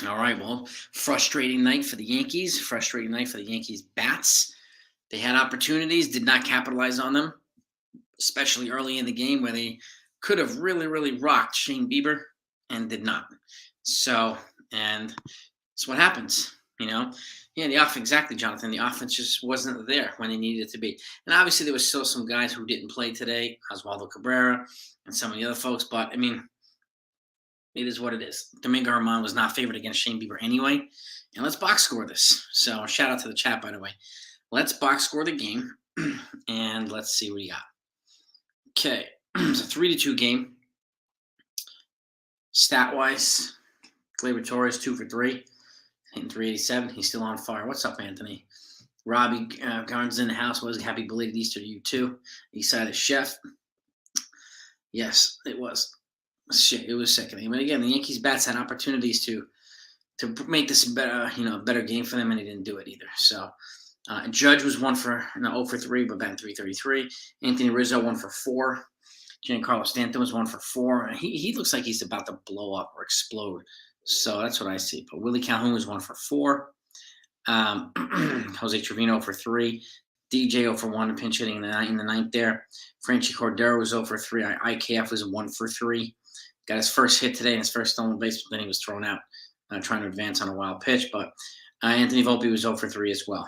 All right, well, frustrating night for the Yankees. Frustrating night for the Yankees bats. They had opportunities, did not capitalize on them, especially early in the game where they could have really, really rocked Shane Bieber and did not. So, and that's what happens, you know. Yeah, the offense, exactly, Jonathan. The offense just wasn't there when they needed it to be. And obviously, there was still some guys who didn't play today, Oswaldo Cabrera and some of the other folks. But I mean, it is what it is. Domingo Herman was not favored against Shane Bieber anyway. And let's box score this. So shout out to the chat, by the way. Let's box score the game, and let's see what we got. Okay, it's a 3-2 game. Stat wise, Gleyber Torres 2 for 3, hitting 387. He's still on fire. What's up, Anthony? Robbie Garnes in the house. Was happy belated Easter to you too. Eastside Chef. Yes, it was. Shit, it was sickening. But again, the Yankees bats had opportunities to make this a better game for them, and he didn't do it either. So Judge was 0 for 3, but batting 333. Anthony Rizzo 1 for 4. Giancarlo Stanton was 1 for 4. He looks like he's about to blow up or explode. So that's what I see. But Willie Calhoun was 1 for 4. Jose Trevino for 3. DJ 0 for 1, pinch hitting in the ninth there. Franchi Cordero was 0 for 3. IKF was 1 for 3. Got his first hit today and his first stolen base, but then he was thrown out trying to advance on a wild pitch. But Anthony Volpe was 0 for 3 as well.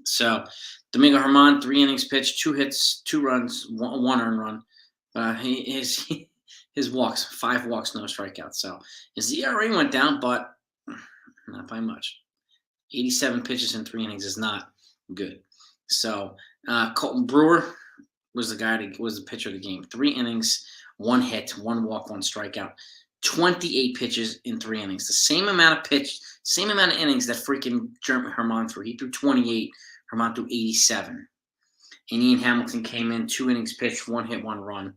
So Domingo Herman, 3 innings pitched, 2 hits, 2 runs, 1 earned run. His walks, 5 walks, no strikeouts. So his ERA went down, but not by much. 87 pitches in 3 innings is not good. So Colton Brewer was the pitcher of the game. 3 innings, 1 hit, 1 walk, 1 strikeout. 28 pitches in 3 innings. The same amount of innings that freaking Jeremy Herman threw. He threw 28. Herman threw 87. And Ian Hamilton came in, 2 innings pitched, 1 hit, 1 run,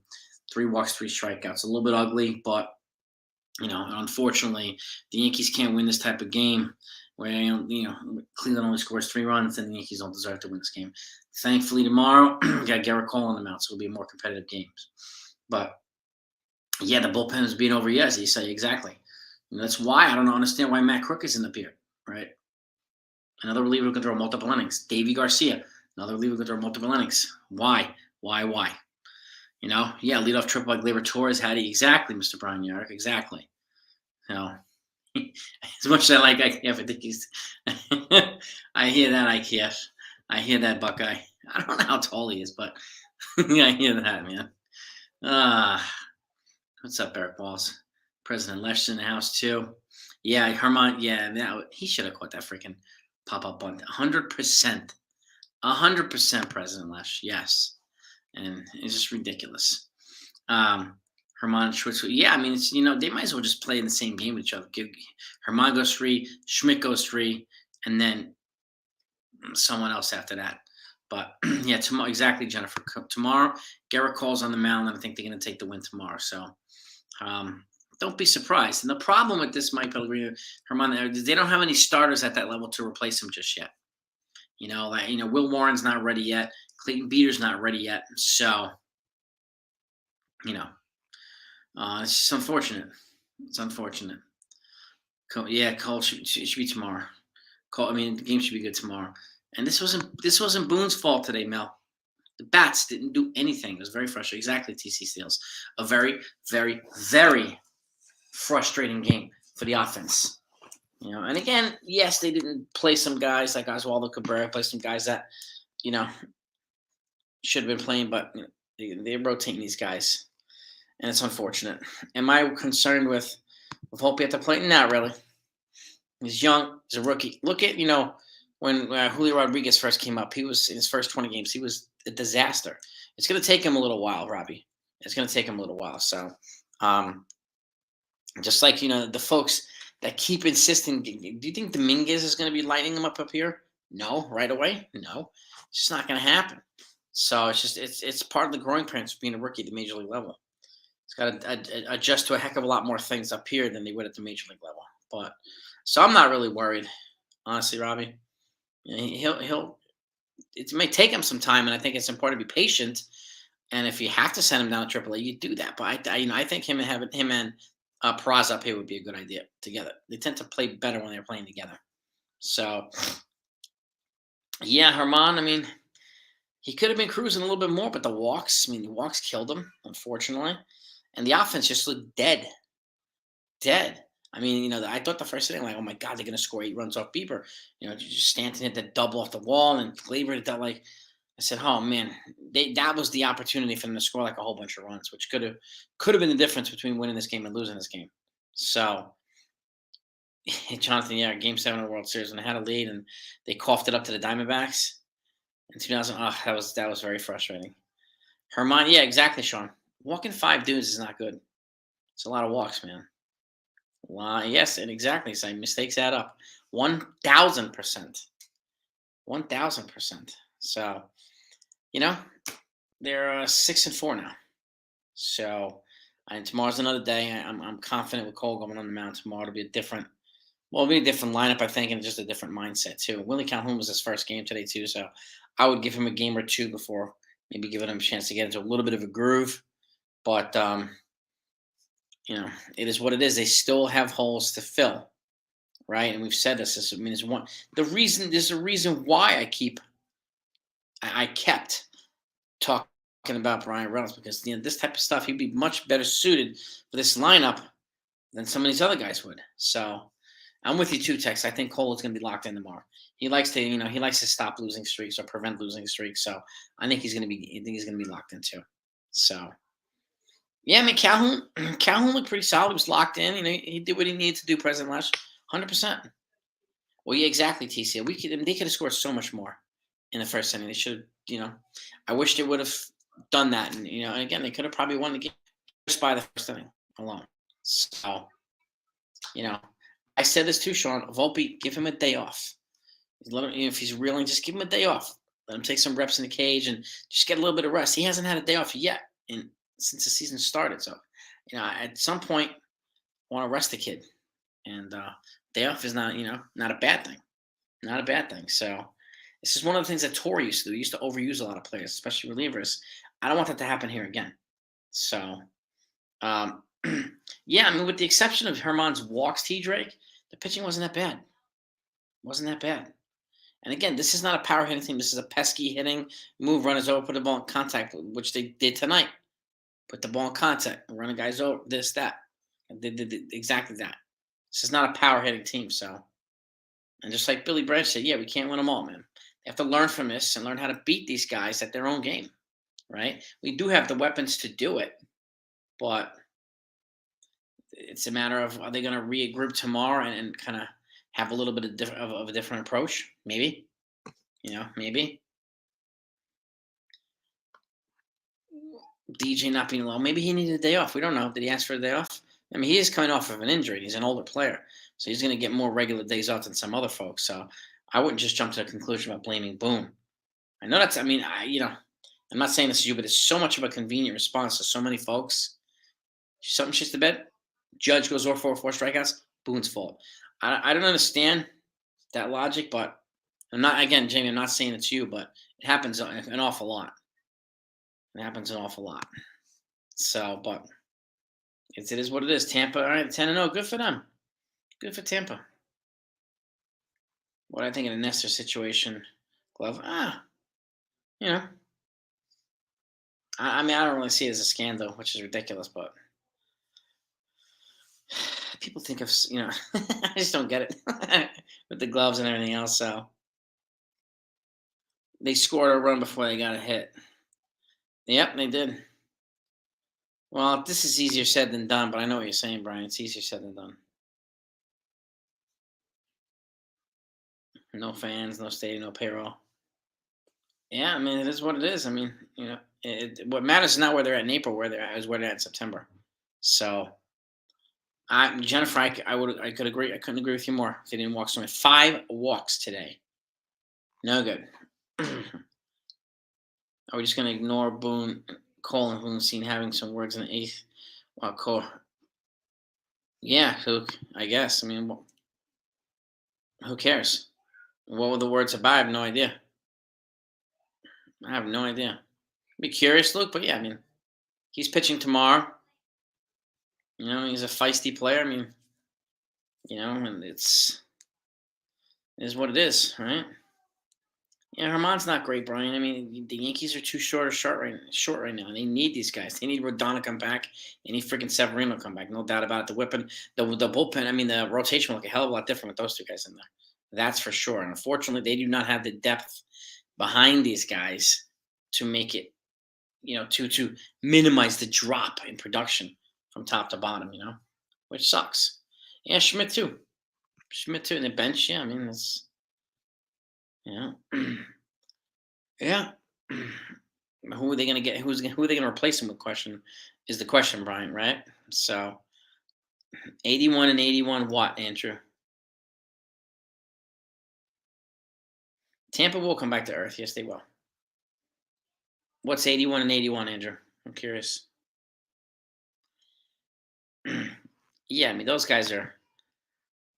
3 walks, 3 strikeouts. A little bit ugly, but unfortunately, the Yankees can't win this type of game where Cleveland only scores 3 runs, and the Yankees don't deserve to win this game. Thankfully, tomorrow we got Garrett Cole on the mound, so it'll be a more competitive game. But yeah, the bullpen is being over. Yes, you say exactly. And that's why I don't understand why Matt Crook isn't up here, right? Another reliever who can throw multiple innings. Davey Garcia, another reliever who can throw multiple innings. Why? Yeah, leadoff triple by Gleyber Torres had he. Exactly, Mr. Brian Yarrick, exactly. As much as I like IKF, I think he's I hear that, IKF. I hear that, Buckeye. I don't know how tall he is, but I hear that, man. What's up, Eric Walls? President Lesh in the house, too. Yeah, Herman, he should have caught that freaking pop-up bunt. 100%. 100% President Lesh, yes. And it's just ridiculous. Herman Schwartz, yeah, I mean, they might as well just play in the same game with each other. Herman goes 3, Schmidt goes 3, and then someone else after that. But yeah, tomorrow, exactly, Jennifer. Tomorrow, Garrett Cole's on the mound, and I think they're going to take the win tomorrow. So don't be surprised. And the problem with this, Mike Pellegrino, Herman, they don't have any starters at that level to replace him just yet. Will Warren's not ready yet. Clayton Beater's not ready yet. So, it's just unfortunate. It's unfortunate. Cole should be tomorrow. The game should be good tomorrow. And this wasn't Boone's fault today, Mel. The bats didn't do anything. It was very frustrating. Exactly, TC Steels. A very, very, very frustrating game for the offense. And again, yes, they didn't play some guys like Oswaldo Cabrera, play some guys that, should have been playing, but they're rotating these guys. And it's unfortunate. Am I concerned with Volpe at the plate? Not really. He's young. He's a rookie. Look at, when Julio Rodriguez first came up, he was in his first 20 games. He was a disaster. It's going to take him a little while, Robbie. It's going to take him a little while. So, just like the folks that keep insisting, do you think Dominguez is going to be lighting them up here? No, right away. No, it's just not going to happen. So it's part of the growing pains of being a rookie at the major league level. It's got to adjust to a heck of a lot more things up here than they would at the major league level. But so I'm not really worried, honestly, Robbie. It may take him some time, and I think it's important to be patient. And if you have to send him down to AAA, you do that. But I think him and Peraza up here would be a good idea together. They tend to play better when they're playing together. So, yeah, Herman, I mean, he could have been cruising a little bit more, but the walks, I mean, the walks killed him, unfortunately. And the offense just looked dead, dead. I mean, I thought the first inning, like, oh my God, they're going to score 8 runs off Bieber. Just Stanton hit the double off the wall and Glaber hit that, like, I said, oh man, that was the opportunity for them to score like a whole bunch of runs, which could have been the difference between winning this game and losing this game. So, Jonathan, yeah, Game 7 of the World Series, when they had a lead and they coughed it up to the Diamondbacks in 2000. Oh, that was very frustrating. Herman, yeah, exactly, Sean. Walking 5 dudes is not good. It's a lot of walks, man. Yes, and exactly. So mistakes add up. 1,000%. 1,000%. So, you know, they're 6-4 now. So, and tomorrow's another day. I'm confident with Cole going on the mound tomorrow. It'll be a different, well, it'll be a different lineup, I think, and just a different mindset too. Willie Calhoun was his first game today too, so I would give him a game or two before maybe giving him a chance to get into a little bit of a groove. But it is what it is. They still have holes to fill, right? And we've said this. I mean, it's one. There's a reason why I kept talking about Brian Reynolds, because this type of stuff, he'd be much better suited for this lineup than some of these other guys would. So I'm with you too, Tex. I think Cole is going to be locked in tomorrow. He likes to stop losing streaks or prevent losing streaks. So I think he's going to be locked in too. So yeah, I mean Calhoun looked pretty solid. He was locked in. He did what he needed to do. President Lash, 100%. Well, yeah, exactly, TC. They could have scored so much more in the first inning. They should have. I wish they would have done that. And again, they could have probably won the game just by the first inning alone. So, I said this too, Sean. Volpe, give him a day off. Let him, if he's reeling, just give him a day off. Let him take some reps in the cage and just get a little bit of rest. He hasn't had a day off yet since the season started. So, at some point, I want to rest the kid. And day off is not a bad thing. Not a bad thing. So, this is one of the things that Torre used to do. He used to overuse a lot of players, especially relievers. I don't want that to happen here again. So, yeah, I mean, with the exception of Herman's walks, T. Drake, the pitching wasn't that bad. Wasn't that bad. And again, this is not a power hitting team. This is a pesky hitting, move runners over, put the ball in contact, which they did tonight. Put the ball in contact, run the guys over, this, that. They did exactly that. This is not a power hitting team. So, and just like Billy Branch said, yeah, we can't win them all, man. They have to learn from this and learn how to beat these guys at their own game, right? We do have the weapons to do it, but it's a matter of, are they going to regroup tomorrow and kind of have a little bit of a different approach? Maybe, maybe. DJ not being low. Maybe he needed a day off. We don't know. Did he ask for a day off? I mean, he is coming off of an injury. He's an older player, so he's going to get more regular days off than some other folks. So I wouldn't just jump to the conclusion about blaming Boone. I know that's. I mean, I'm not saying this is you, but it's so much of a convenient response to so many folks. Something shits the bed. Judge goes 0 for 4 strikeouts. Boone's fault. I don't understand that logic, but I'm not. Again, Jamie, I'm not saying it's you, but it happens an awful lot. It happens an awful lot. So, but it is what it is. Tampa, all right, 10-0. Good for them. Good for Tampa. What I think in a Nestor situation, Glove. I mean, I don't really see it as a scandal, which is ridiculous, but people think of, I just don't get it with the gloves and everything else. So they scored a run before they got a hit. Yep, they did. Well, this is easier said than done, but I know what you're saying, Brian. It's easier said than done. No fans, no stadium, no payroll. Yeah, I mean, it is what it is. I mean, what matters is not where they're at in April, where they're at is where they're at in September. So, Jennifer, I could agree. I couldn't agree with you more. They didn't walk so many. 5 walks today. No good. Are we just going to ignore Boone, Cole, and Boone seen having some words in the 8th? Well, Cole. Yeah, I guess. I mean, who cares? What were the words about? I have no idea. I'd be curious, Luke, but yeah, I mean, he's pitching tomorrow. He's a feisty player. I mean, and it is what it is, right? Yeah, Herman's not great, Brian. I mean, the Yankees are too short right now. They need these guys. They need Rodon to come back. They need freaking Severino to come back. No doubt about it. The bullpen. I mean, the rotation will look a hell of a lot different with those two guys in there. That's for sure. And unfortunately, they do not have the depth behind these guys to make it, to minimize the drop in production from top to bottom. Which sucks. Yeah, Schmidt too. Schmidt too in the bench. Yeah, I mean, it's yeah. Yeah. Who are they going to get? Who are they going to replace him with? Question is the question, Brian. Right. So 81 and 81. What, Andrew? Tampa will come back to earth. Yes, they will. What's 81 and 81, Andrew? I'm curious. Yeah, I mean those guys are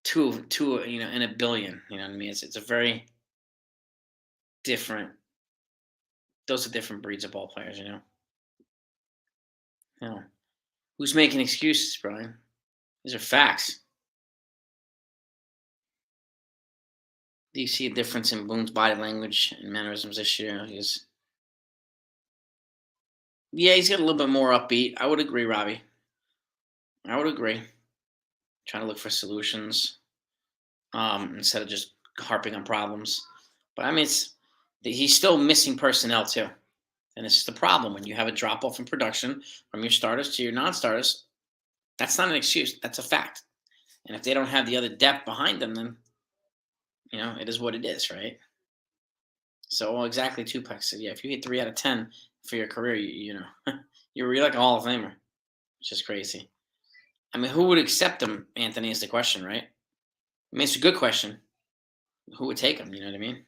two, in a billion. You know what I mean? It's a very different. Those are different breeds of ball players. Yeah. Who's making excuses, Brian? These are facts. Do you see a difference in Boone's body language and mannerisms this year? Yeah, he's got a little bit more upbeat. I would agree, Robbie. I would agree. Trying to look for solutions, instead of just harping on problems. But I mean, he's still missing personnel too, and this is the problem when you have a drop off in production from your starters to your non-starters. That's not an excuse. That's a fact. And if they don't have the other depth behind them, then it is what it is, right? So, well, exactly. Tupac said, "Yeah, if you hit 3 out of 10 for your career, you're like a Hall of Famer," which is crazy. I mean, who would accept him? Anthony is the question, right? I mean, it's a good question. Who would take him? You know what I mean?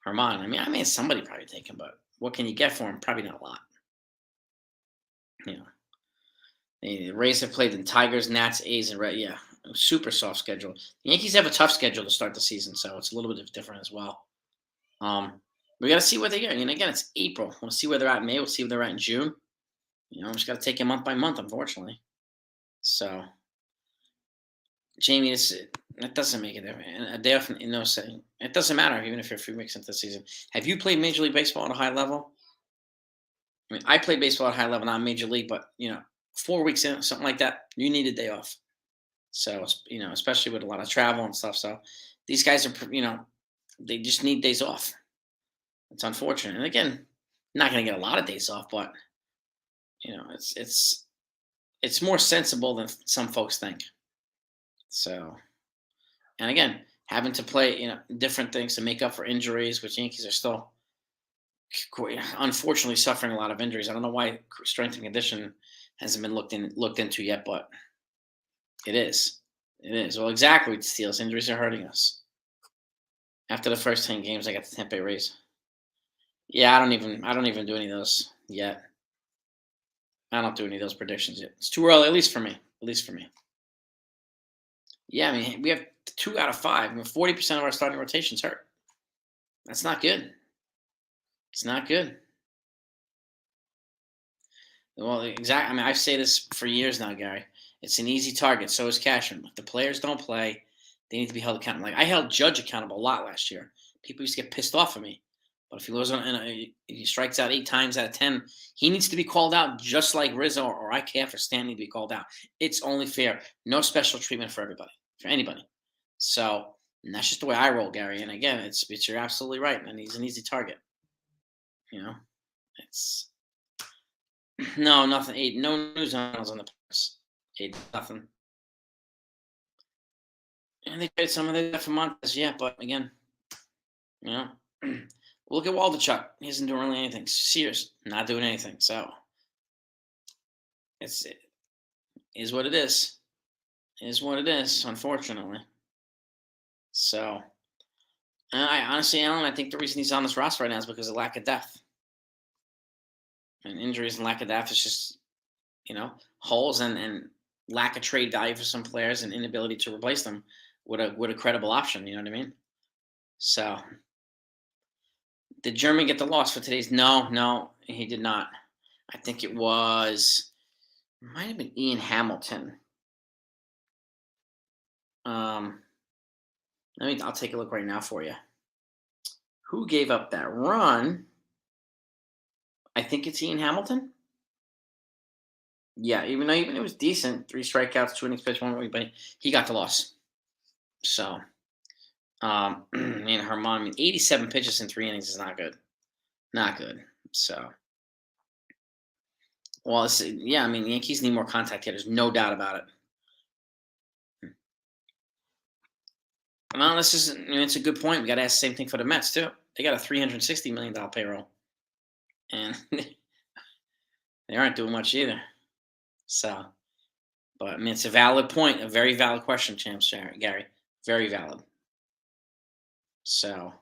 Herman. I mean, somebody probably take him, but what can you get for him? Probably not a lot. You know, the Rays have played the Tigers, Nats, A's, and Red. Yeah, super soft schedule. The Yankees have a tough schedule to start the season, so it's a little bit different as well. We got to see where they get. And again, it's April. We'll see where they're at in May. We'll see where they're at in June. Just got to take it month by month, unfortunately. So, Jamie, that doesn't make a difference. And a day off, saying it doesn't matter even if you're a few weeks into the season. Have you played Major League Baseball at a high level? I mean, I played baseball at a high level, not Major League, but 4 weeks in, something like that, you need a day off. So, especially with a lot of travel and stuff. So, these guys are, they just need days off. It's unfortunate. And again, not going to get a lot of days off, but it's more sensible than some folks think. So, and again, having to play, different things to make up for injuries, which Yankees are still, unfortunately, suffering a lot of injuries. I don't know why strength and condition hasn't been looked into yet, but it is. It is. Well, exactly. With the Steelers, injuries are hurting us. After the first 10 games, I got the Tampa Bay Rays. Yeah, I don't even do any of those yet. I don't do any of those predictions yet. It's too early, at least for me. At least for me. Yeah, I mean, we have 2 out of 5. 40% of our starting rotation's hurt. That's not good. It's not good. Well, exactly. I mean, I say this for years now, Gary. It's an easy target. So is Cashman. If the players don't play, they need to be held accountable. Like I held Judge accountable a lot last year. People used to get pissed off at me. But if he goes on and he strikes out 8 times out of 10, he needs to be called out just like Rizzo or IKF or Stan need to be called out. It's only fair. No special treatment for everybody, for anybody. So and that's just the way I roll, Gary. And again, it's you're absolutely right, and he's an easy target. It's no nothing. No news articles on the press. Nothing. And they traded some of the for Montes, yeah, but again, you know, look at Waldichuk. He isn't doing really anything. Sears not doing anything. So it is what it is. It is what it is, unfortunately. So I honestly, Alan, I think the reason he's on this roster right now is because of lack of depth. And injuries and lack of depth is just, holes and lack of trade value for some players and inability to replace them with a credible option. You know what I mean? So did German get the loss for today's? No, he did not. I think it was Might have been Ian Hamilton. Um, I'll take a look right now for you. Who gave up that run? I think it's Ian Hamilton. Yeah, even it was decent. 3 strikeouts, 2 innings pitched, 1 run, but he got the loss. So, Herman, 87 pitches in 3 innings is not good. Not good. So, well, yeah, the Yankees need more contact hitters, no doubt about it. Well, it's a good point. We got to ask the same thing for the Mets too. They got a $360 million payroll, and they aren't doing much either. So, but it's a valid point, a very valid question, Champs Gary, very valid. So,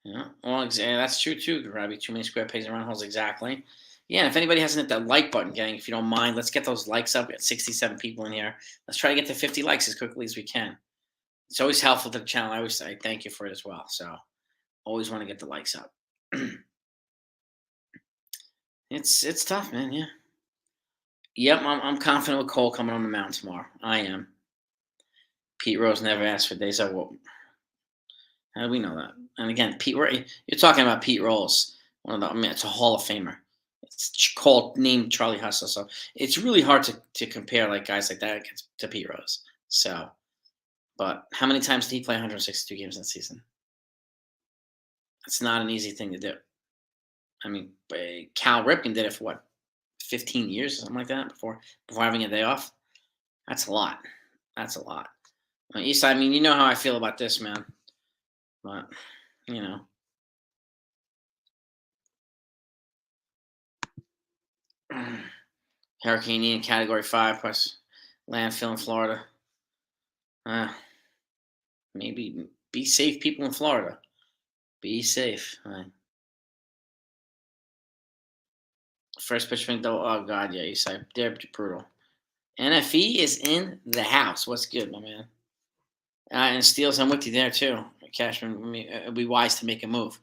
yeah, well, that's true too, Robbie. Too many square pegs around holes, exactly. Yeah, and if anybody hasn't hit that like button, gang, if you don't mind, let's get those likes up. We got 67 people in here. Let's try to get to 50 likes as quickly as we can. It's always helpful to the channel. I always say thank you for it as well. So, always want to get the likes up. It's tough, man. Yeah. Yep, I'm confident with Cole coming on the mound tomorrow. I am. Pete Rose never asked for days off. Well, how do we know that? And again, you're talking about Pete Rose. It's a Hall of Famer. It's called named Charlie Hustle. So it's really hard to compare like guys like that to Pete Rose. So, but how many times did he play 162 games in the season? It's not an easy thing to do. Cal Ripken did it for what, 15 years or something like that before having a day off. That's a lot. That's a lot. Eastside, you know how I feel about this, man. But you know, Hurricane Ian, Category 5 plus landfill in Florida. Maybe be safe, people in Florida. Be safe. First pitch from oh god, yeah, you said they're brutal. NFE is in the house. What's good, my man? And Steels, I'm with you there too. Cashman, it'd be wise to make a move.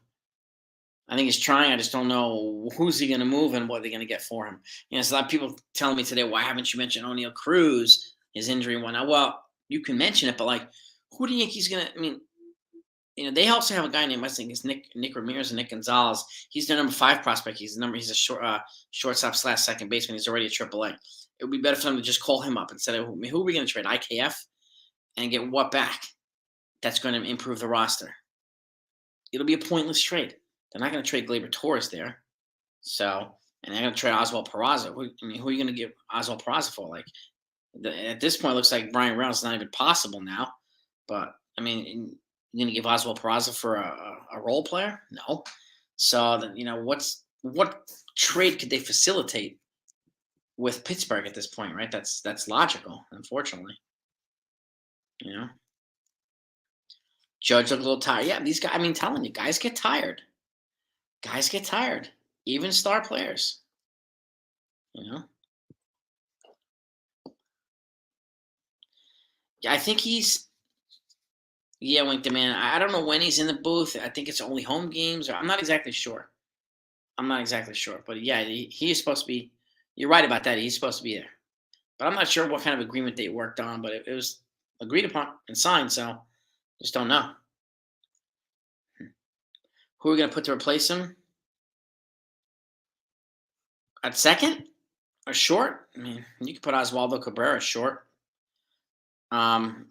I think he's trying. I just don't know who's he going to move and what they're going to get for him. There's a lot of people telling me today, why haven't you mentioned O'Neal Cruz, his injury and whatnot? Well, you can mention it, but like, who do the Yankees going to? They also have a guy named, I think it's Nick Ramirez and Nick Gonzalez. He's their number 5 prospect. He's a shortstop / second baseman. He's already a AAA. It would be better for them to just call him up instead of who are we going to trade? IKF and get what back? That's going to improve the roster. It'll be a pointless trade. They're not going to trade Gleyber Torres there. So, and they're going to trade Oswald Peraza. Who are you going to give Oswald Peraza for? Like, at this point, it looks like Brian Reynolds is not even possible now. But, you're going to give Oswald Peraza for a role player? No. So, what trade could they facilitate with Pittsburgh at this point, right? That's logical, unfortunately. Judge looked a little tired. Yeah, these guys, telling you, guys get tired. Guys get tired. Even star players. Yeah, I think Winkton, man. I don't know when he's in the booth. I think it's only home games. I'm not exactly sure. But yeah, he is supposed to be. You're right about that. He's supposed to be there. But I'm not sure what kind of agreement they worked on, but it was agreed upon and signed, so just don't know. Who are we going to put to replace him? At second? Or short? You could put Oswaldo Cabrera short. You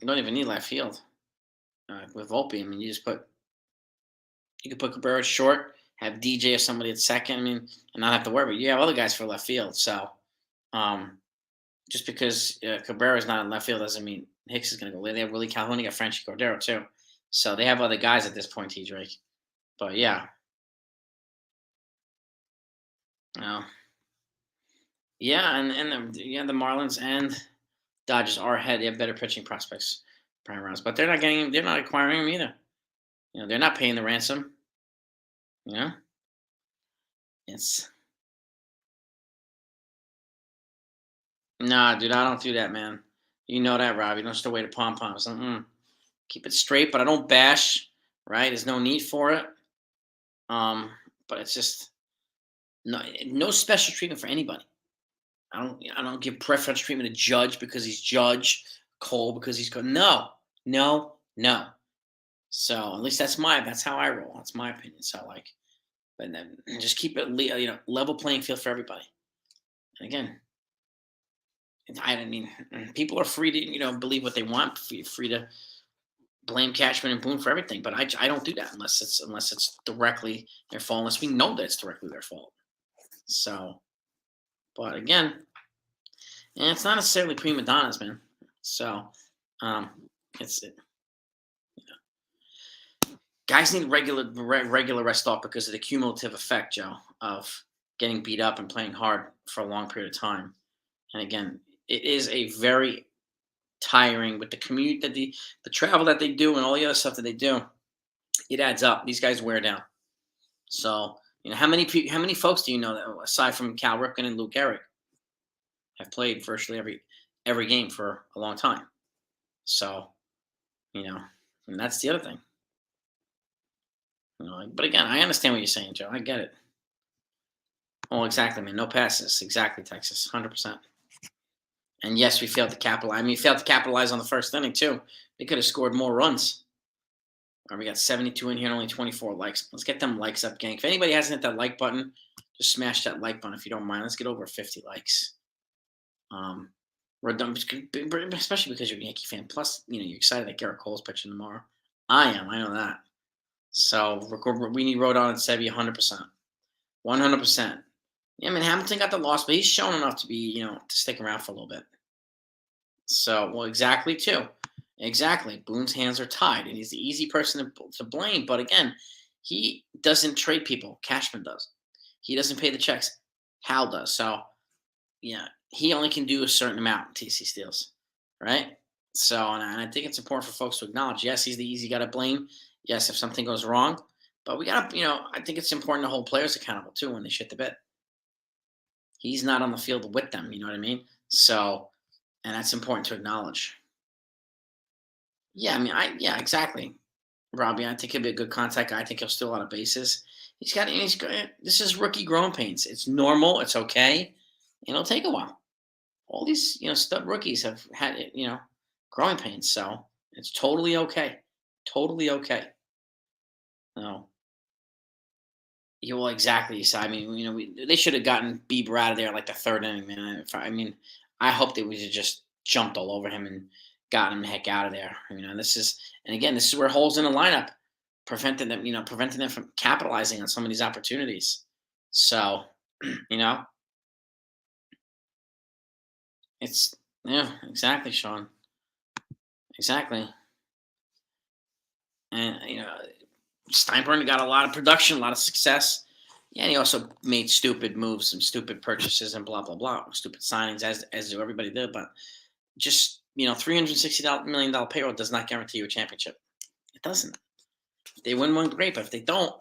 don't even need left field with Volpe. You could put Cabrera short, have DJ or somebody at second, and not have to worry. But you have other guys for left field. So, just because Cabrera is not in left field doesn't mean Hicks is going to go. They have Willie Calhoun, they got Franchi Cordero too. So they have other guys at this point, T. Drake. But yeah. Yeah, and the Marlins and Dodgers are ahead. They have better pitching prospects, Brian Reynolds, but they're not acquiring him either. They're not paying the ransom. It's nah, dude. I don't do that, man. You know that, Rob. You don't just wait to pom poms. Keep it straight, but I don't bash. Right? There's no need for it. But it's just no special treatment for anybody. I don't give preferential treatment to Judge because he's Judge, Cole because he's good. No, no, no. So at least that's how I roll. That's my opinion. So like, but then just keep it level playing field for everybody. And again, I mean, people are free to believe what they want. Free to blame Cashman and Boone for everything, but I don't do that unless it's directly their fault. Unless we know that it's directly their fault. So, but again, and it's not necessarily prima donnas, man. So, um, it's guys need regular rest off because of the cumulative effect, Joe, of getting beat up and playing hard for a long period of time. And again, it is a very tiring with the commute that the travel that they do and all the other stuff that they do. It adds up. These guys wear down. So how many folks do you know that aside from Cal Ripken and Luke Gehrig have played virtually every game for a long time? So and that's the other thing. But again, I understand what you're saying, Joe. I get it. Oh, exactly, man. No passes. Exactly, Texas. 100%. And yes, we failed to capitalize. I mean, we failed to capitalize on the first inning too. They could have scored more runs. All right, we got 72 in here and only 24 likes. Let's get them likes up, gang. If anybody hasn't hit that like button, just smash that like button if you don't mind. Let's get over 50 likes. We're done, especially because you're a Yankee fan. Plus, you're excited that Garrett Cole's pitching tomorrow. I am. I know that. So we need Rodon and Sevi 100%. 100%. Yeah, I mean, Hamilton got the loss, but he's shown enough to be, to stick around for a little bit. So, well, exactly, too. Exactly. Boone's hands are tied, and he's the easy person to blame. But again, he doesn't trade people. Cashman does. He doesn't pay the checks. Hal does. So, yeah, he only can do a certain amount. TC Steals, right? So, and I think it's important for folks to acknowledge. Yes, he's the easy guy to blame. Yes, if something goes wrong, but we got to, I think it's important to hold players accountable too when they shit the bed. He's not on the field with them. You know what I mean? So, and that's important to acknowledge. Yeah, I mean, yeah, exactly, Robbie. I think he'll be a good contact guy. I think he'll steal a lot of bases. This is rookie growing pains. It's normal. It's okay. It'll take a while. All these, stud rookies have had, growing pains. So it's totally okay. Totally okay. No. Yeah, well, exactly. So I mean, they should have gotten Bieber out of there like the third inning, man. I mean, I hope they would have just jumped all over him and gotten him the heck out of there. And again, this is where holes in the lineup preventing them from capitalizing on some of these opportunities. So, you know, it's yeah, exactly, Sean, exactly. And Steinbrenner got a lot of production, a lot of success. Yeah, and he also made stupid moves, some stupid purchases, and blah blah blah, stupid signings, as do everybody did. But just $360 million payroll does not guarantee you a championship. It doesn't. If they win one, great. But if they don't,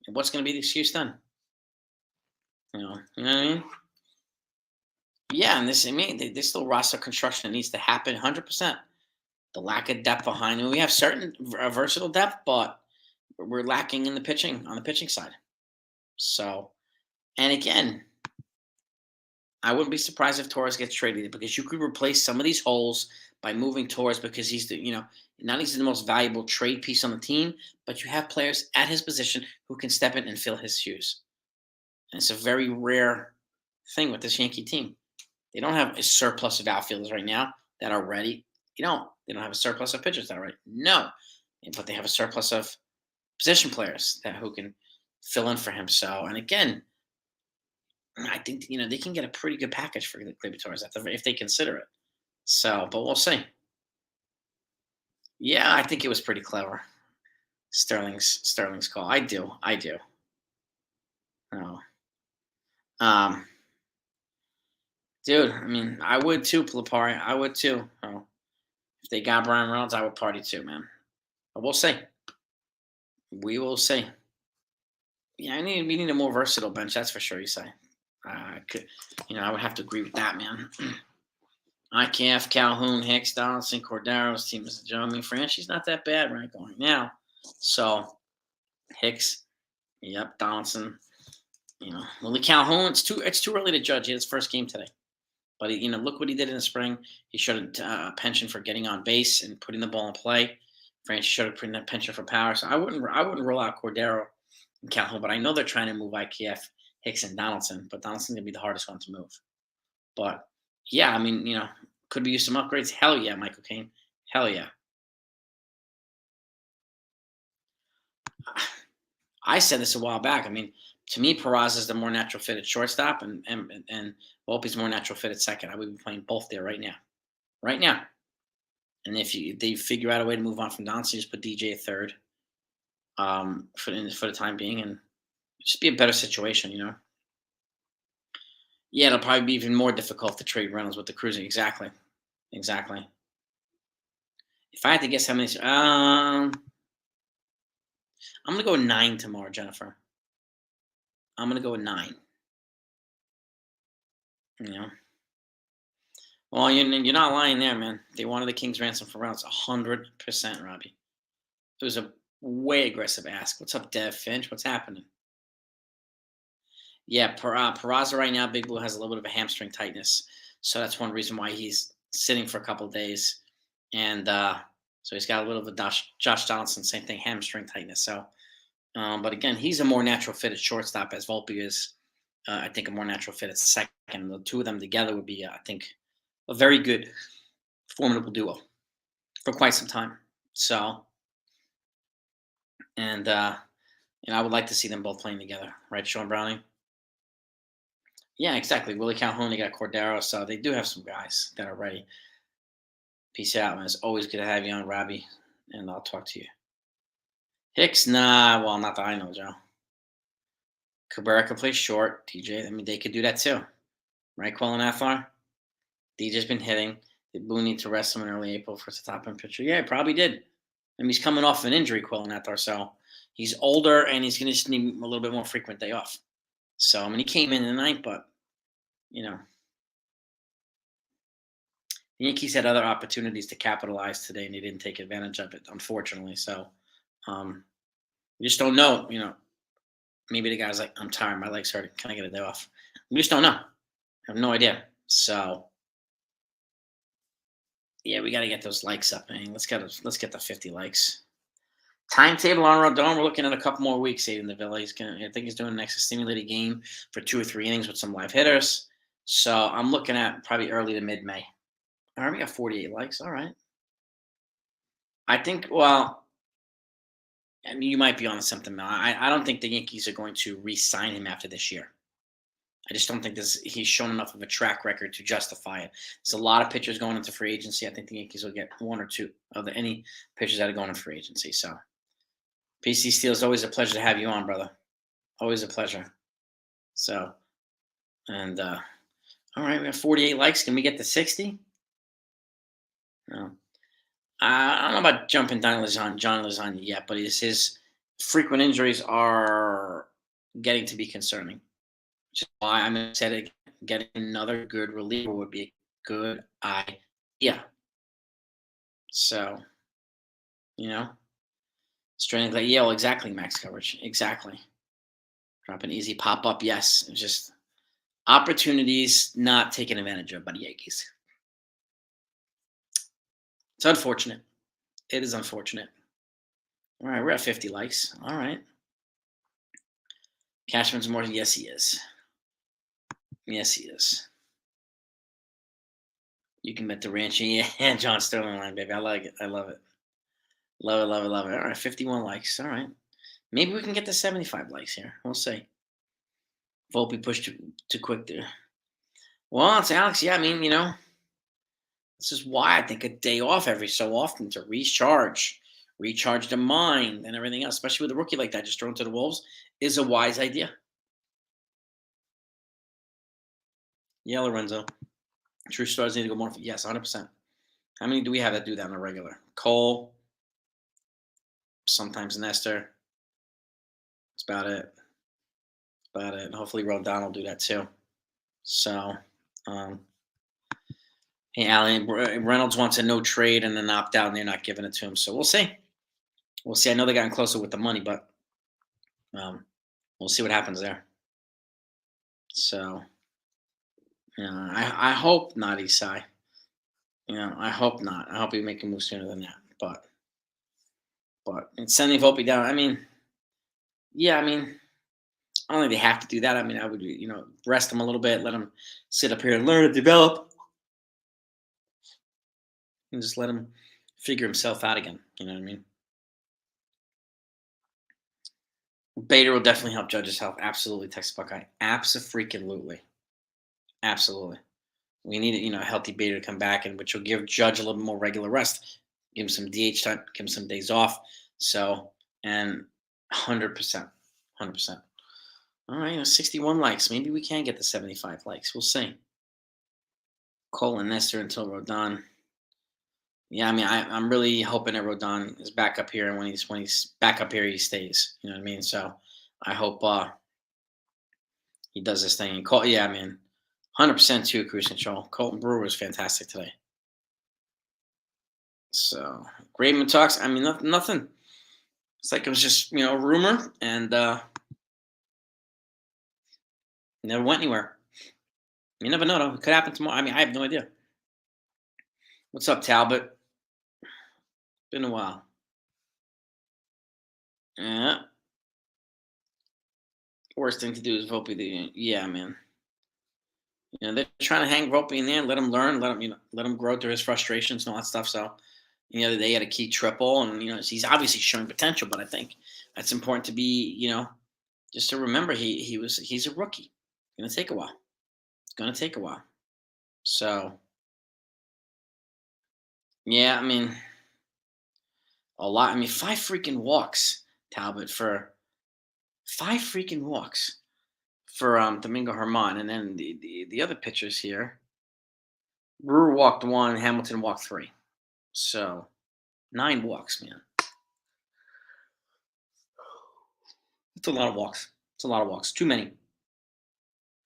what's going to be the excuse then? You know what I mean? Yeah, and there's still roster construction that needs to happen 100%. The lack of depth behind them. We have certain versatile depth, but we're lacking in the pitching on the pitching side. So, and again, I wouldn't be surprised if Torres gets traded because you could replace some of these holes by moving Torres because he's not he's the most valuable trade piece on the team, but you have players at his position who can step in and fill his shoes. And it's a very rare thing with this Yankee team. They don't have a surplus of outfielders right now that are ready. They don't have a surplus of pitchers that are ready. No, but they have a surplus of position players who can fill in for him. So, and again, I think they can get a pretty good package for Gleyber Torres if they consider it. So, but we'll see. Yeah, I think it was pretty clever. Sterling's call. I do. Oh, um, dude. I mean, I would too, Pilipari. I would too. Oh, if they got Brian Reynolds, I would party too, man. But we'll see. We will see. Yeah, we need a more versatile bench. That's for sure. You say. I would have to agree with that, man. IKF, Calhoun, Hicks, Donaldson, Cordero's team is Joe. I mean, Franchy's not that bad right going now. So Hicks, yep, Donaldson, Willie Calhoun. It's too early to judge. He had his first game today, but look what he did in the spring. He showed a penchant for getting on base and putting the ball in play. Francis showed a penchant for power. So I wouldn't rule out Cordero and Calhoun, but I know they're trying to move IKF, Hicks, and Donaldson, but Donaldson's gonna be the hardest one to move. But yeah, I mean, could we use some upgrades? Hell yeah, Michael Caine. Hell yeah. I said this a while back. I mean, to me, Peraza is the more natural fit at shortstop, and Volpe's more natural fit at second. I would be playing both there right now. And if they figure out a way to move on from Donaldson, just put DJ at third, for the time being, and just be a better situation. Yeah, it'll probably be even more difficult to trade Reynolds with the cruising. Exactly, exactly. If I had to guess how many, I'm gonna go with 9 tomorrow, Jennifer. I'm gonna go with 9. You know. Well, you're not lying there, man. They wanted the King's ransom for Reynolds 100%, Robbie. It was a way aggressive ask. What's up, Dev Finch? What's happening? Yeah, Peraza right now, Big Blue has a little bit of a hamstring tightness, so that's one reason why he's sitting for a couple of days, and so he's got a little of a Josh Donaldson, same thing, hamstring tightness. So, but again, he's a more natural fit at shortstop as Volpe is. I think a more natural fit at second. The two of them together would be, I think, a very good, formidable duo for quite some time. So, and I would like to see them both playing together, right, Sean Browning? Yeah, exactly. Willie Calhoun, they got Cordero, so they do have some guys that are ready. Peace out, man. It's always good to have you on, Robbie, and I'll talk to you. Hicks, nah, well, not that I know, Joe. Cabrera can play short. TJ, I mean, they could do that too, right? Quillen Athlar. DJ's been hitting. Did Boone need to rest him in early April for the top end pitcher? Yeah, he probably did. I mean, he's coming off an injury, Quillen Athlar, so he's older and he's going to just need a little bit more frequent day off. So, I mean, he came in the ninth, but you know, the Yankees had other opportunities to capitalize today, and they didn't take advantage of it, unfortunately. So, um, you just don't know. Maybe the guy's like, "I'm tired, my legs hurt. Can I get a day off?" We just don't know. I have no idea. So, yeah, we got to get those likes up, man. Let's get the 50 likes. Timetable on Rodon. We're looking at a couple more weeks. Aiden the Villa. I think he's doing an extra stimulated game for 2 or 3 innings with some live hitters. So I'm looking at probably early to mid May. All right, we got 48 likes. All right. I think. Well, I mean, you might be on something. I don't think the Yankees are going to re-sign him after this year. I just don't think he's shown enough of a track record to justify it. There's a lot of pitchers going into free agency. I think the Yankees will get one or two of any pitchers that are going into free agency. So, PC Steel, is always a pleasure to have you on, brother. Always a pleasure. So, and all right, we have 48 likes. Can we get to 60? No. I don't know about jumping John Lasagna yet, but his frequent injuries are getting to be concerning. Which is why I'm excited. Getting another good reliever would be a good idea. So, you know, straining like Yale, exactly, max coverage, exactly. Drop an easy pop up, yes. It's just opportunities not taken advantage of by the Yankees. It's unfortunate. It is unfortunate. All right, we're at 50 likes. All right. Cashman's more. Yes, he is. Yes, he is. You can bet the ranching. Yeah, John Sterling line, baby. I like it. I love it. Love it, love it, love it. All right, 51 likes. All right. Maybe we can get to 75 likes here. We'll see. Volpe pushed too quick there. Well, it's Alex. Yeah, I mean, this is why I think a day off every so often to recharge the mind and everything else, especially with a rookie like that just thrown to the Wolves, is a wise idea. Yeah, Lorenzo. True stars need to go more. Yes, 100%. How many do we have that do that on a regular? Cole, sometimes Nestor. That's about it. About it. Hopefully, Rodon will do that too. So, um, hey, Allen, Reynolds wants a no trade and then opt out, and they're not giving it to him. So we'll see. We'll see. I know they gotten closer with the money, but we'll see what happens there. So, I hope not, Isai. I hope not. I hope we make a move sooner than that. But and sending Volpe down. I mean, yeah. I mean, I don't think they have to do that. I mean, I would rest him a little bit, let him sit up here and learn and develop, and just let him figure himself out again. You know what I mean? Bader will definitely help Judge's health. Absolutely, Texas Buckeye. Absolutely, absolutely. We need a healthy Bader to come back, and which will give Judge a little bit more regular rest, give him some DH time, give him some days off. So, and 100%, 100%. All right, 61 likes. Maybe we can get the 75 likes. We'll see. Cole and Nestor until Rodon. Yeah, I mean, I'm really hoping that Rodon is back up here, and when he's back up here, he stays. You know what I mean? So I hope he does this thing. And Cole, yeah, I mean, 100% too cruise control. Colton Brewer was fantastic today. So Graveman talks. I mean, nothing. It's like it was just a rumor, and never went anywhere. You never know though. It could happen tomorrow. I mean, I have no idea. What's up, Talbot? Been a while. Yeah. Worst thing to do is Volpe. Yeah, man. They're trying to hang Volpe in there, let him learn, let him grow through his frustrations and all that stuff. So, they had a key triple, and he's obviously showing potential. But I think that's important to be, just to remember he's a rookie. It's gonna take a while. It's gonna take a while. So, yeah, I mean, a lot. I mean, 5 freaking walks, Talbot, for 5 freaking walks for Domingo Herman, and then the other pitchers here. Brewer walked one, Hamilton walked three. So 9 walks, man. It's a lot of walks. It's a lot of walks. Too many.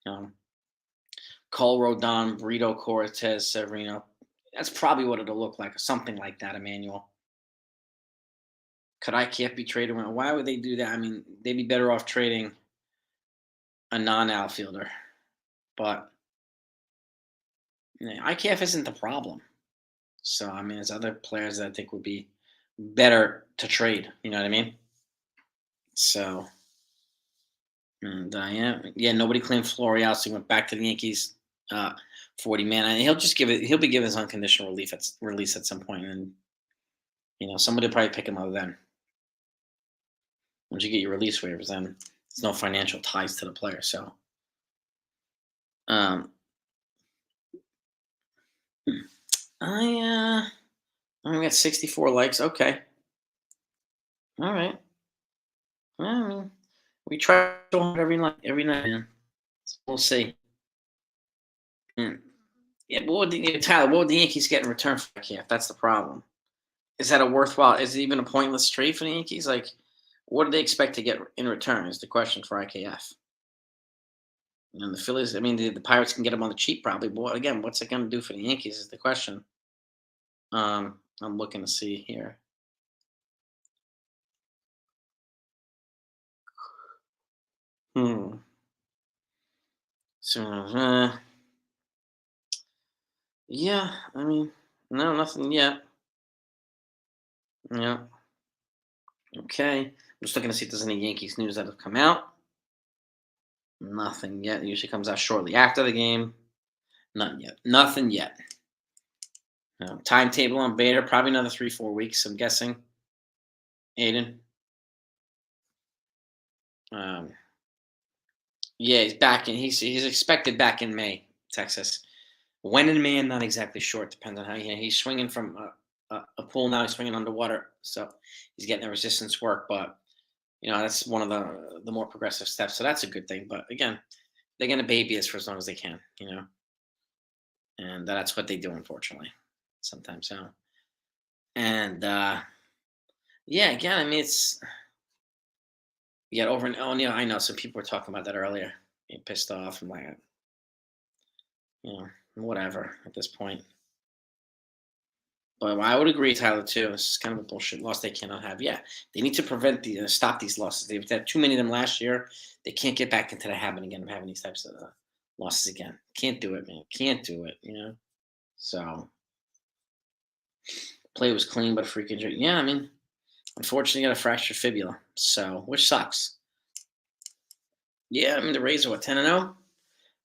Um, Cole Rodon, Brito Cortez, Severino. That's probably what it'll look like, something like that, Emmanuel. Could IKF be traded? Why would they do that? I mean, they'd be better off trading a non-outfielder. But IKF isn't the problem. So, I mean, there's other players that I think would be better to trade. You know what I mean? So, and yeah, nobody claimed Florial, so he went back to the Yankees. 40 man, and he'll just give it. He'll be given his unconditional release at some point, and somebody will probably pick him up then. Once you get your release waivers, then there's no financial ties to the player. So, um, I only got 64 likes. Okay, all right. I mean, we try so hard every night, man. So we'll see. Mm. Yeah, but Tyler? What would the Yankees get in return for IKF? That's the problem. Is that a worthwhile? Is it even a pointless trade for the Yankees? Like, what do they expect to get in return? Is the question for IKF. And the Phillies. I mean, the Pirates can get them on the cheap, probably. But again, what's it going to do for the Yankees? Is the question. I'm looking to see here. So, yeah. I mean, no, nothing yet. Yeah. Okay. I'm just looking to see if there's any Yankees news that have come out. Nothing yet. It usually comes out shortly after the game. None yet. Nothing yet. Timetable on Bader, probably another 3-4 weeks, I'm guessing. Aiden. Yeah, he's back in. He's expected back in May, Texas. When in May, I'm not exactly sure. It depends on how he's swinging from a pool now. He's swinging underwater, so he's getting the resistance work. But that's one of the more progressive steps. So that's a good thing. But again, they're gonna baby us for as long as they can. And that's what they do, unfortunately, sometimes. And yeah, again, I mean, it's you got over and I know some people were talking about that earlier, being pissed off. I'm like, whatever at this point. But I would agree, Tyler, too. This is kind of a bullshit loss they cannot have. Yeah, they need to stop these losses. They've had too many of them last year. They can't get back into the habit again of having these types of losses again. Can't do it, man. Can't do it. So play was clean, but a freak injury. Yeah, I mean, unfortunately, got a fractured fibula, so which sucks. Yeah, I mean the Rays are what 10-0. I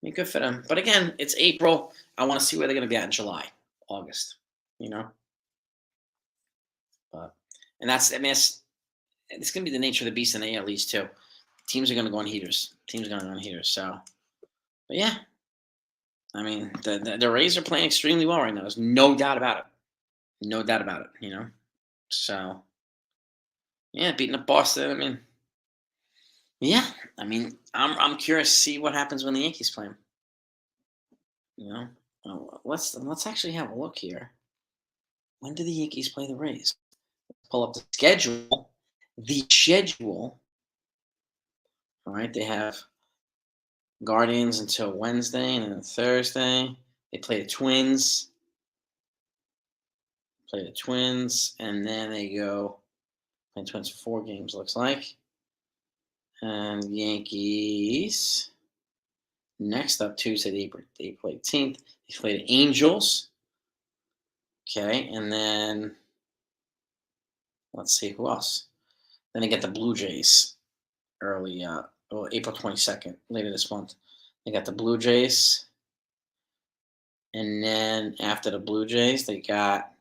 mean, good for them. But again, it's April. I want to see where they're going to be at in July, August. You know, but and that's I mean it's going to be the nature of the beast in the AL East too. Teams are going to go on heaters. Teams are going to go on heaters. So, but yeah, I mean the Rays are playing extremely well right now. There's no doubt about it. No doubt about it. So yeah, beating up Boston. I mean, yeah, I mean, I'm curious to see what happens when the Yankees play 'em. You know, let's actually have a look here. When do the Yankees play the Rays? Pull up the schedule. The schedule. All right, they have Guardians until Wednesday, and then Thursday they play the Twins. Play the Twins, and then they go play the Twins for 4 games. Looks like, and Yankees. Next up, Tuesday, they play 18th. They play the Angels. Okay, and then let's see who else. Then they get the Blue Jays early, April 22nd, later this month. They got the Blue Jays, and then after the Blue Jays, they got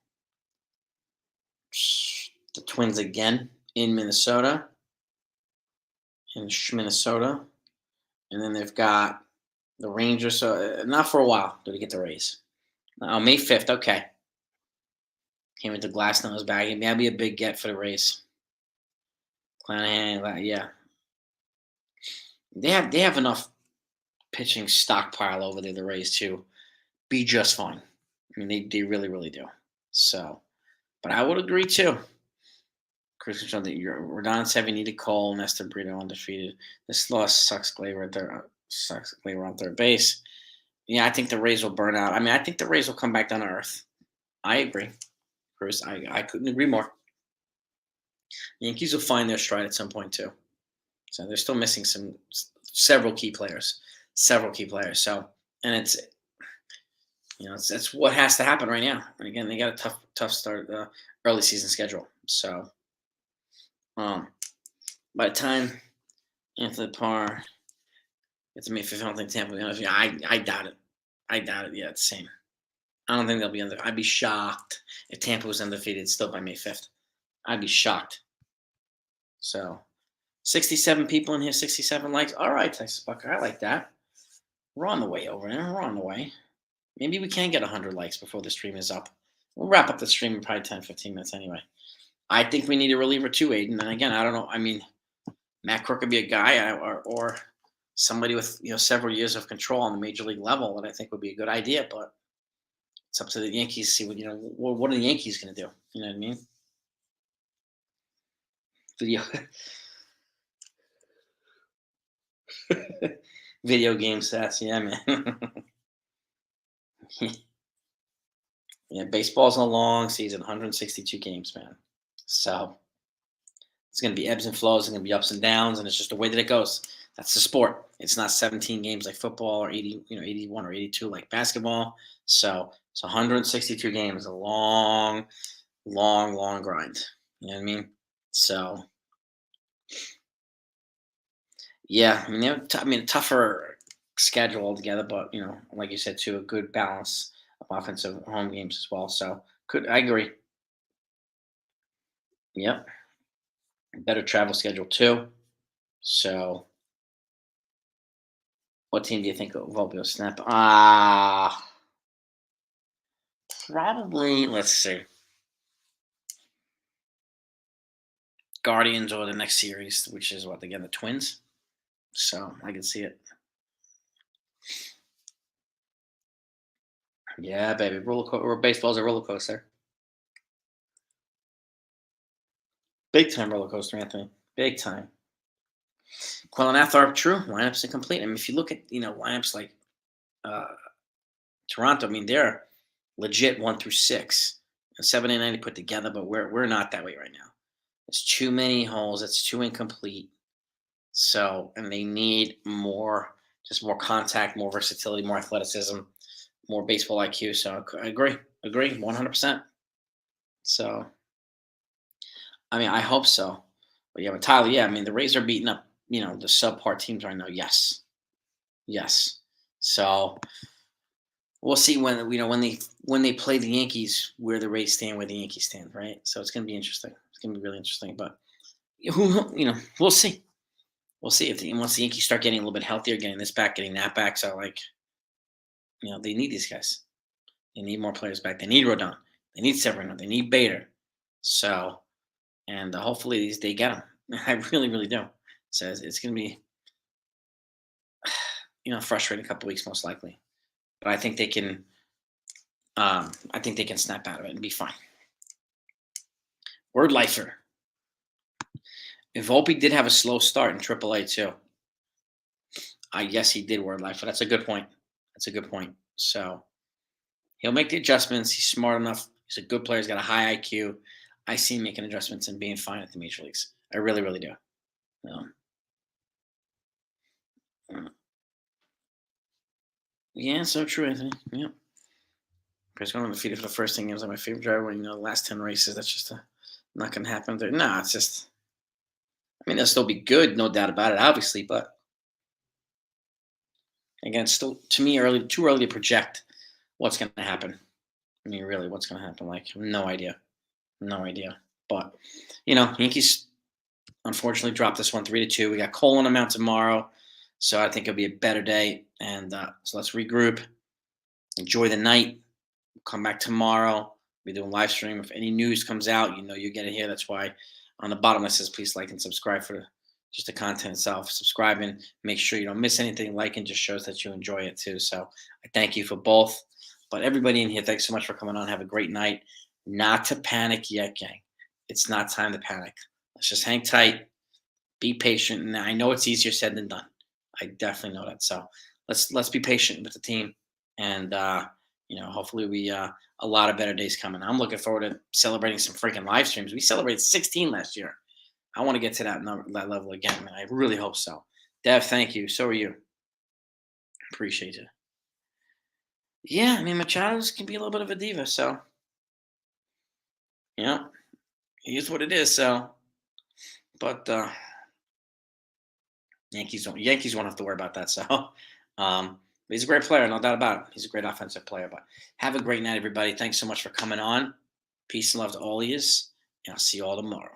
the Twins again in Minnesota, and then they've got the Rangers. So not for a while do they get the Rays. May 5th. Okay, came into Glasnow's bag. That'd be a big get for the Rays. Clanahan, yeah, they have enough pitching stockpile over there, the Rays, to be just fine. I mean, they really, really do. So, but I would agree too. Chris John, that Rodon said we needed Cole, Nestor Brito undefeated. This loss sucks. Gleyber at there sucks. Gleyber on third base. Yeah, I think the Rays will burn out. I mean, I think the Rays will come back down to earth. I agree, Chris. I couldn't agree more. Yankees will find their stride at some point too. So they're still missing several key players. So, and it's what has to happen right now. And again, they got a tough start early season schedule. So, by the time Anthony Parr gets to May 5th, I don't think Tampa will be honest. I doubt it. I doubt it. Yeah, it's the same. I don't think they'll be under. I'd be shocked if Tampa was undefeated still by May 5th. I'd be shocked. So, 67 people in here, 67 likes. All right, Texas Bucker, I like that. We're on the way over there. We're on the way. Maybe we can get 100 likes before the stream is up. We'll wrap up the stream in probably 10, 15 minutes anyway. I think we need a reliever too, Aiden. And again, I don't know. I mean, Matt Crook could be a guy or somebody with several years of control on the major league level that I think would be a good idea. But it's up to the Yankees to see what are the Yankees going to do? You know what I mean? Video video game stats, yeah, man. Yeah, baseball's a long season, 162 games, man. So it's going to be ebbs and flows, it's going to be ups and downs, and it's just the way that it goes. That's the sport. It's not 17 games like football or 81 or 82 like basketball. So it's 162 games, a long, long, long grind. You know what I mean? So yeah, I mean, a tougher schedule altogether, but like you said, too, a good balance of offensive home games as well. So I agree. Yep, better travel schedule too. So, what team do you think will be a snap? Probably. Let's see, Guardians or the next series, which is what again the Twins. So I can see it. Yeah, baby, baseball's a roller coaster. Big time roller coaster, Anthony. Big time. Quellen Athar, true. Lineups incomplete. I mean, if you look at lineups like uh, Toronto, I mean they're legit 1 through 6. 7, 8, 9 to put together, but we're not that way right now. It's too many holes. It's too incomplete. So, and they need more, just more contact, more versatility, more athleticism, more baseball IQ. So I agree, 100%. So, I mean, I hope so. But yeah, but Tyler, yeah, I mean, the Rays are beating up, the subpar teams right now. Yes, yes. So we'll see when they play the Yankees where the Rays stand, where the Yankees stand, right? So it's gonna be interesting. It's gonna be really interesting. But we'll see. We'll see if once the Yankees start getting a little bit healthier, getting this back, getting that back. So like, they need these guys. They need more players back. They need Rodon. They need Severino. They need Bader. So and hopefully they get them. I really, really do. So it's going to be frustrating couple weeks most likely, but I think they can. I think they can snap out of it and be fine. Word lifer. Volpe did have a slow start in AAA too. I guess he did word lifer. That's a good point. That's a good point. So he'll make the adjustments. He's smart enough. He's a good player. He's got a high IQ. I see him making adjustments and being fine at the major leagues. I really, really do. Uh, yeah, so true, Anthony. Yeah. Chris going undefeated for the first 10 games. Like my favorite driver winning the last 10 races. That's just not going to happen. No, it's just, I mean, they'll still be good, no doubt about it, obviously. But again, still, to me, too early to project what's going to happen. I mean, really, what's going to happen? Like, no idea. No idea. But, Yankees unfortunately dropped this one 3-2. We got Cole on the mound tomorrow. So I think it'll be a better day. And so let's regroup. Enjoy the night. Come back tomorrow. We're doing live stream. If any news comes out, you get it here. That's why on the bottom it says please like and subscribe for just the content itself. Subscribing, make sure you don't miss anything. Liking just shows that you enjoy it too. So I thank you for both. But everybody in here, thanks so much for coming on. Have a great night. Not to panic yet, gang. It's not time to panic. Let's just hang tight. Be patient. And I know it's easier said than done. I definitely know that. So let's be patient with the team. And hopefully we a lot of better days coming. I'm looking forward to celebrating some freaking live streams. We celebrated 16 last year. I want to get to that level again, man. I really hope so. Dev, thank you. So are you. Appreciate it. Yeah, I mean Machado's can be a little bit of a diva, so he is what it is. So, but Yankees won't have to worry about that. So, but he's a great player, no doubt about it. He's a great offensive player. But have a great night, everybody. Thanks so much for coming on. Peace and love to all of you. And I'll see you all tomorrow.